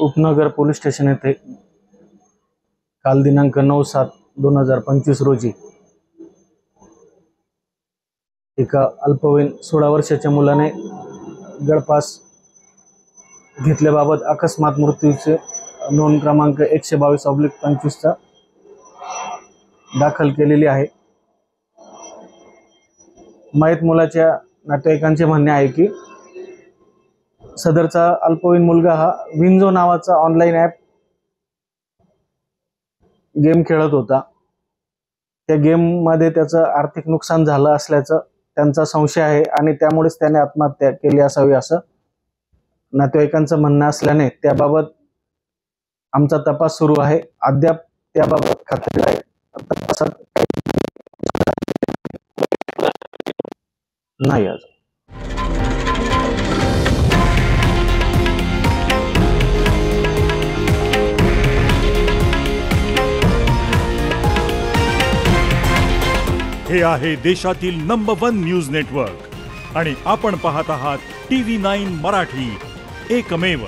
उपनगर police station येथे काल दिनांक 9/7/2025 रोजी एका अल्पवयीन 16 वर्षाच्या मुलाने गळफास घेतल्याबाबत अकस्मात मृत्यूचे नोंद क्रमांक 122/25 दाखल केलेली आहे। मयत मुलाच्या नातेवाईकांचे म्हणणे आहे की सदरचा अल्पवयीन मुलगा हा विंझो नावाचा ऑनलाईन ॲप गेम खेळत होता। त्या गेममध्ये त्याचं आर्थिक नुकसान झालं असल्याचं त्यांचा संशय आहे आणि त्यामुळेच त्याने आत्महत्या केली असावी असं नातेवाईकांचं म्हणणं असल्याने त्याबाबत आमचा तपास सुरू आहे। अद्याप त्याबाबत खात्री आहे तपासात नाही आज। हे आहे देशातील नंबर 1 न्यूज नेटवर्क आणि आपण पाहत आहात TV9 मराठी, एकमेव।